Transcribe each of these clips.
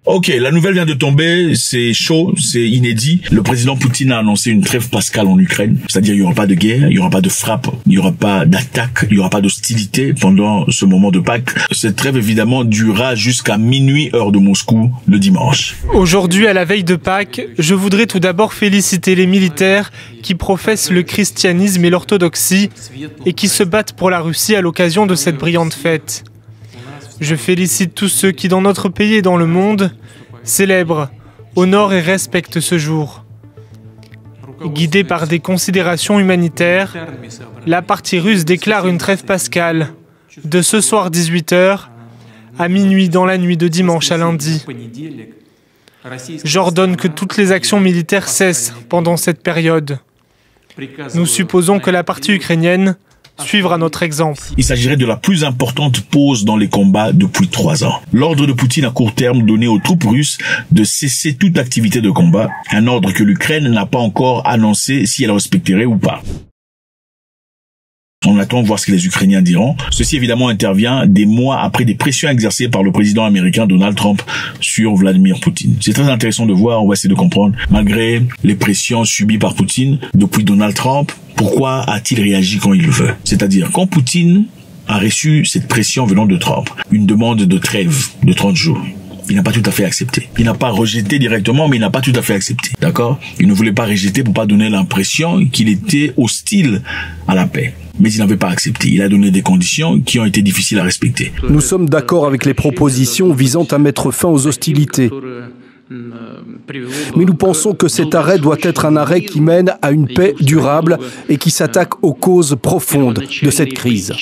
Ok, la nouvelle vient de tomber, c'est chaud, c'est inédit. Le président Poutine a annoncé une trêve pascale en Ukraine, c'est-à-dire il n'y aura pas de guerre, il n'y aura pas de frappe, il n'y aura pas d'attaque, il n'y aura pas d'hostilité pendant ce moment de Pâques. Cette trêve évidemment durera jusqu'à minuit heure de Moscou le dimanche. Aujourd'hui, à la veille de Pâques, je voudrais tout d'abord féliciter les militaires qui professent le christianisme et l'orthodoxie et qui se battent pour la Russie à l'occasion de cette brillante fête. Je félicite tous ceux qui, dans notre pays et dans le monde, célèbrent, honorent et respectent ce jour. Guidés par des considérations humanitaires, la partie russe déclare une trêve pascale de ce soir 18h à minuit dans la nuit de dimanche à lundi. J'ordonne que toutes les actions militaires cessent pendant cette période. Nous supposons que la partie ukrainienne suivra notre exemple. Il s'agirait de la plus importante pause dans les combats depuis 3 ans. L'ordre de Poutine à court terme donné aux troupes russes de cesser toute activité de combat, un ordre que l'Ukraine n'a pas encore annoncé si elle respecterait ou pas. On attend de voir ce que les Ukrainiens diront. Ceci évidemment intervient des mois après des pressions exercées par le président américain Donald Trump sur Vladimir Poutine. C'est très intéressant de voir, on va essayer de comprendre, malgré les pressions subies par Poutine depuis Donald Trump, pourquoi a-t-il réagi quand il le veut? C'est-à-dire, quand Poutine a reçu cette pression venant de Trump, une demande de trêve de 30 jours, il n'a pas tout à fait accepté. Il n'a pas rejeté directement, mais il n'a pas tout à fait accepté. D'accord? Il ne voulait pas rejeter pour pas donner l'impression qu'il était hostile à la paix. Mais il n'avait pas accepté. Il a donné des conditions qui ont été difficiles à respecter. Nous sommes d'accord avec les propositions visant à mettre fin aux hostilités. Mais nous pensons que cet arrêt doit être un arrêt qui mène à une paix durable et qui s'attaque aux causes profondes de cette crise.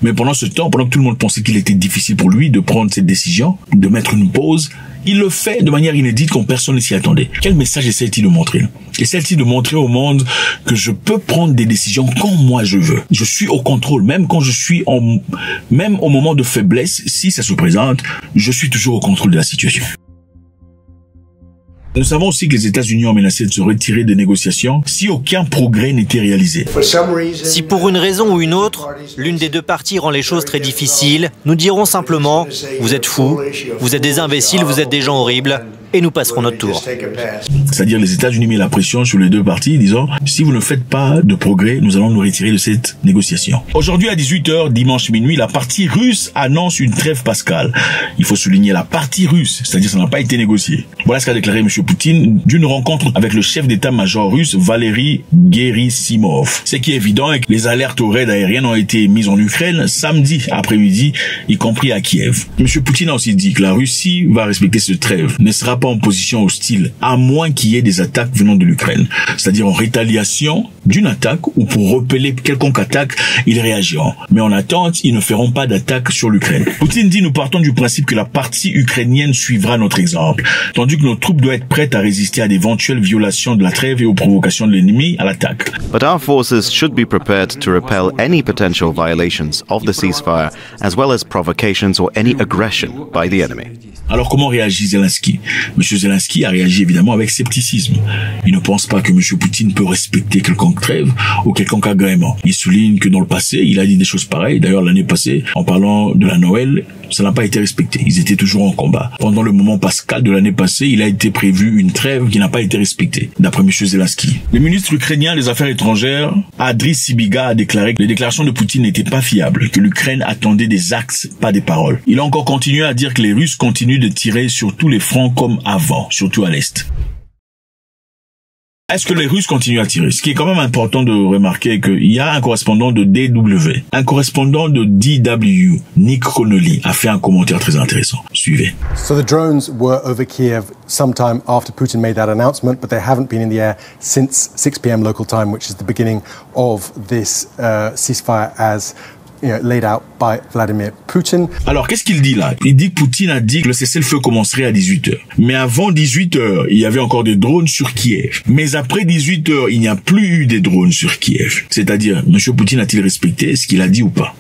Mais pendant ce temps, pendant que tout le monde pensait qu'il était difficile pour lui de prendre cette décision, de mettre une pause, il le fait de manière inédite quand personne ne s'y attendait. Quel message essaie-t-il de montrer? Essaie-t-il de montrer au monde que je peux prendre des décisions quand moi je veux? Je suis au contrôle, même quand je suis même au moment de faiblesse, si ça se présente, je suis toujours au contrôle de la situation. Nous savons aussi que les États-Unis ont menacé de se retirer des négociations si aucun progrès n'était réalisé. Si pour une raison ou une autre, l'une des deux parties rend les choses très difficiles, nous dirons simplement « Vous êtes fous, vous êtes des imbéciles, vous êtes des gens horribles » et nous passerons notre tour. C'est-à-dire les États-Unis mettent la pression sur les deux parties, disant « Si vous ne faites pas de progrès, nous allons nous retirer de cette négociation. » Aujourd'hui à 18h, dimanche minuit, la partie russe annonce une trêve pascale. Il faut souligner la partie russe, c'est-à-dire ça n'a pas été négocié. Voilà ce qu'a déclaré M. Poutine d'une rencontre avec le chef d'état-major russe Valery Gerasimov. Ce qui est évident est que les alertes aux raids aériennes ont été mises en Ukraine samedi après-midi, y compris à Kiev. M. Poutine a aussi dit que la Russie va respecter cette trêve, ne sera pas en position hostile, à moins qu'il y ait des attaques venant de l'Ukraine. C'est-à-dire en rétaliation d'une attaque ou pour repeler quelconque attaque, ils réagiront. Mais en attente, ils ne feront pas d'attaque sur l'Ukraine. Poutine dit, nous partons du principe que la partie ukrainienne suivra notre exemple, tandis que nos troupes doivent être prêtes à résister à d'éventuelles violations de la trêve et aux provocations de l'ennemi à l'attaque. But our forces should be prepared to repel any potential violations of the ceasefire, as well as provocations or any aggression by the enemy. Alors comment réagit Zelensky? Monsieur Zelensky a réagi évidemment avec scepticisme. Il ne pense pas que Monsieur Poutine peut respecter quelconque trêve ou quelconque agrément. Il souligne que dans le passé, il a dit des choses pareilles. D'ailleurs, l'année passée, en parlant de la Noël, ça n'a pas été respecté. Ils étaient toujours en combat. Pendant le moment pascal de l'année passée, il a été prévu une trêve qui n'a pas été respectée, d'après Monsieur Zelensky. Le ministre ukrainien des Affaires étrangères, Andriy Sybiga, a déclaré que les déclarations de Poutine n'étaient pas fiables, que l'Ukraine attendait des actes, pas des paroles. Il a encore continué à dire que les Russes continuent de tirer sur tous les fronts comme avant, surtout à l'Est. Est-ce que les Russes continuent à tirer? Ce qui est quand même important de remarquer qu'il y a un correspondant de DW, un correspondant de DW, Nick Connolly, a fait un commentaire très intéressant. Suivez. So the drones were over Kiev sometime after Putin made that announcement, but they haven't been in the air since 6 p.m. local time, which is the beginning of this ceasefire as laid out by Vladimir Putin. Alors, qu'est-ce qu'il dit là? Il dit que Poutine a dit que le cessez-le-feu commencerait à 18h. Mais avant 18h, il y avait encore des drones sur Kiev. Mais après 18h, il n'y a plus eu des drones sur Kiev. C'est-à-dire, M. Poutine a-t-il respecté ce qu'il a dit ou pas?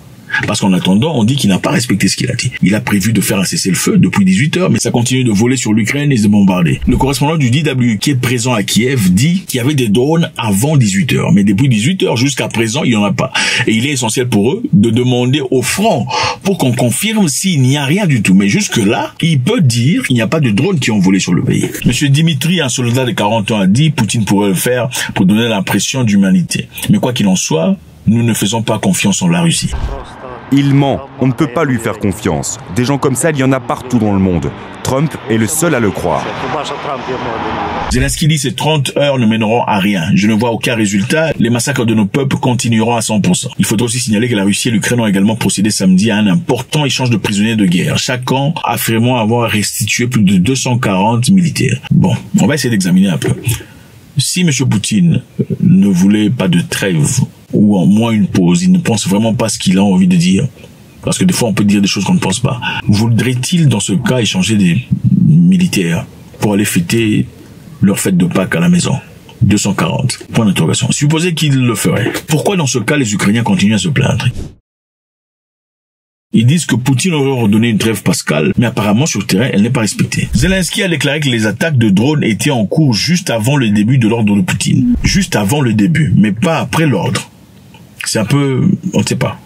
Parce qu'en attendant, on dit qu'il n'a pas respecté ce qu'il a dit. Il a prévu de faire un cessez-le-feu depuis 18 heures, mais ça continue de voler sur l'Ukraine et de bombarder. Le correspondant du DW qui est présent à Kiev dit qu'il y avait des drones avant 18 heures. Mais depuis 18 heures jusqu'à présent, il n'y en a pas. Et il est essentiel pour eux de demander au front pour qu'on confirme s'il n'y a rien du tout. Mais jusque-là, il peut dire qu'il n'y a pas de drones qui ont volé sur le pays. Monsieur Dimitri, un soldat de 40 ans, a dit Poutine pourrait le faire pour donner l'impression d'humanité. Mais quoi qu'il en soit, nous ne faisons pas confiance en la Russie. Il ment. On ne peut pas lui faire confiance. Des gens comme ça, il y en a partout dans le monde. Trump est le seul à le croire. Zelensky dit ces 30 heures ne mèneront à rien. Je ne vois aucun résultat. Les massacres de nos peuples continueront à 100%. Il faudra aussi signaler que la Russie et l'Ukraine ont également procédé samedi à un important échange de prisonniers de guerre. Chaque camp affirmant avoir restitué plus de 240 militaires. Bon, on va essayer d'examiner un peu. Si M. Poutine ne voulait pas de trêve, ou en moins une pause, il ne pense vraiment pas ce qu'il a envie de dire. Parce que des fois, on peut dire des choses qu'on ne pense pas. Voudrait-il, dans ce cas, échanger des militaires pour aller fêter leur fête de Pâques à la maison? 240. Point d'interrogation. Supposez qu'il le ferait. Pourquoi, dans ce cas, les Ukrainiens continuent à se plaindre? Ils disent que Poutine aurait ordonné une trêve pascale, mais apparemment sur le terrain, elle n'est pas respectée. Zelensky a déclaré que les attaques de drones étaient en cours juste avant le début de l'ordre de Poutine. Juste avant le début, mais pas après l'ordre. C'est un peu... on ne sait pas.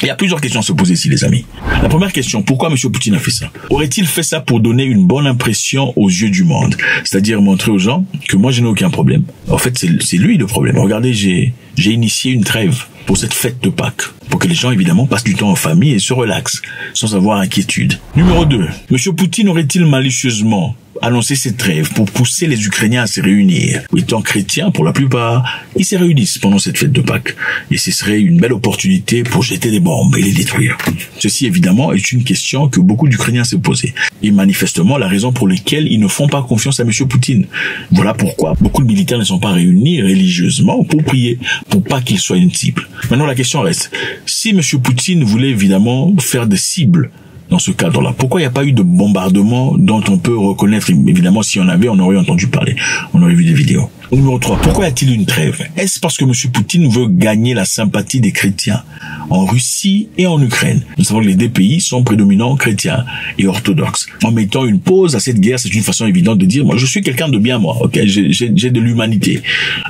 Il y a plusieurs questions à se poser ici, les amis. La première question, pourquoi M. Poutine a fait ça? Aurait-il fait ça pour donner une bonne impression aux yeux du monde? C'est-à-dire montrer aux gens que moi, je n'ai aucun problème. En fait, c'est lui le problème. Regardez, j'ai initié une trêve pour cette fête de Pâques. Pour que les gens, évidemment, passent du temps en famille et se relaxent, sans avoir inquiétude. Numéro 2. M. Poutine aurait-il malicieusement annoncer cette trêve pour pousser les Ukrainiens à se réunir? Étant chrétiens pour la plupart, ils se réunissent pendant cette fête de Pâques. Et ce serait une belle opportunité pour jeter des bombes et les détruire. Ceci, évidemment, est une question que beaucoup d'Ukrainiens se posaient. Et manifestement, la raison pour laquelle ils ne font pas confiance à M. Poutine. Voilà pourquoi beaucoup de militaires ne sont pas réunis religieusement pour prier, pour pas qu'ils soient une cible. Maintenant, la question reste, si M. Poutine voulait évidemment faire des cibles dans ce cadre-là, pourquoi il n'y a pas eu de bombardement dont on peut reconnaître, évidemment, si on avait, on aurait entendu parler, on aurait vu des vidéos. Numéro 3, pourquoi y a-t-il une trêve? Est-ce parce que M. Poutine veut gagner la sympathie des chrétiens en Russie et en Ukraine? Nous savons que les deux pays sont prédominants chrétiens et orthodoxes. En mettant une pause à cette guerre, c'est une façon évidente de dire, moi, je suis quelqu'un de bien, moi, ok, j'ai de l'humanité.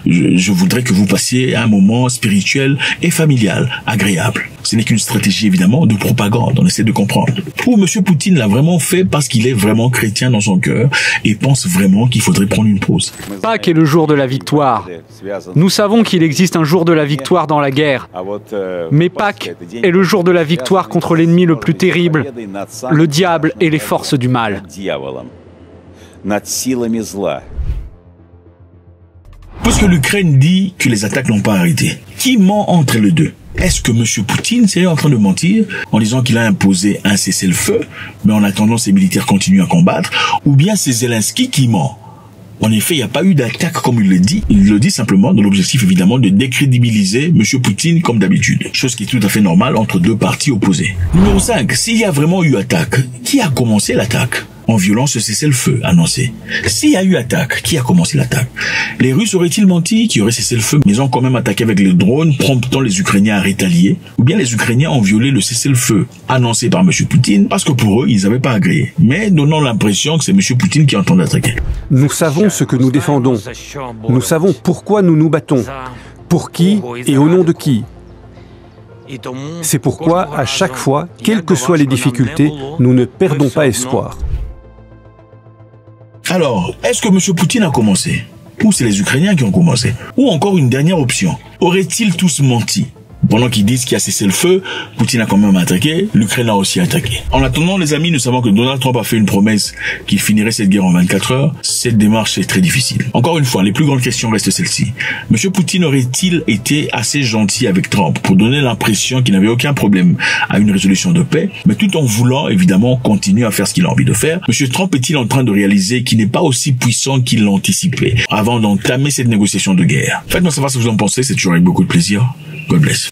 Je voudrais que vous passiez un moment spirituel et familial, agréable. Ce n'est qu'une stratégie, évidemment, de propagande, on essaie de comprendre. Ou M. Poutine l'a vraiment fait parce qu'il est vraiment chrétien dans son cœur et pense vraiment qu'il faudrait prendre une pause. Pâques est le jour de la victoire. Nous savons qu'il existe un jour de la victoire dans la guerre. Mais Pâques est le jour de la victoire contre l'ennemi le plus terrible, le diable et les forces du mal. Puisque l'Ukraine dit que les attaques n'ont pas arrêté, qui ment entre les deux? Est-ce que M. Poutine est en train de mentir en disant qu'il a imposé un cessez-le-feu, mais en attendant ses militaires continuent à combattre, ou bien c'est Zelensky qui ment? En effet, il n'y a pas eu d'attaque comme il le dit. Il le dit simplement dans l'objectif évidemment de décrédibiliser M. Poutine comme d'habitude. Chose qui est tout à fait normale entre deux parties opposées. Numéro 5. S'il y a vraiment eu attaque, qui a commencé l'attaque? En violant ce cessez-le-feu annoncé. S'il y a eu attaque, qui a commencé l'attaque? Les Russes auraient-ils menti qui aurait cessé le feu, mais ils ont quand même attaqué avec les drones, promptant les Ukrainiens à rétalier? Ou bien les Ukrainiens ont violé le cessez-le-feu annoncé par M. Poutine parce que pour eux, ils n'avaient pas agréé, mais donnant l'impression que c'est M. Poutine qui est en train d'attaquer. Nous savons ce que nous défendons. Nous savons pourquoi nous nous battons. Pour qui et au nom de qui. C'est pourquoi, à chaque fois, quelles que soient les difficultés, nous ne perdons pas espoir. Alors, est-ce que M. Poutine a commencé? Ou c'est les Ukrainiens qui ont commencé? Ou encore une dernière option, auraient-ils tous menti? Pendant qu'ils disent qu'il y a cessé le feu, Poutine a quand même attaqué, l'Ukraine a aussi attaqué. En attendant, les amis, nous savons que Donald Trump a fait une promesse qu'il finirait cette guerre en 24 heures. Cette démarche est très difficile. Encore une fois, les plus grandes questions restent celles-ci. M. Poutine aurait-il été assez gentil avec Trump pour donner l'impression qu'il n'avait aucun problème à une résolution de paix, mais tout en voulant, évidemment, continuer à faire ce qu'il a envie de faire? M. Trump est-il en train de réaliser qu'il n'est pas aussi puissant qu'il l'anticipait avant d'entamer cette négociation de guerre? Faites-moi savoir ce que vous en pensez, c'est toujours avec beaucoup de plaisir. God bless.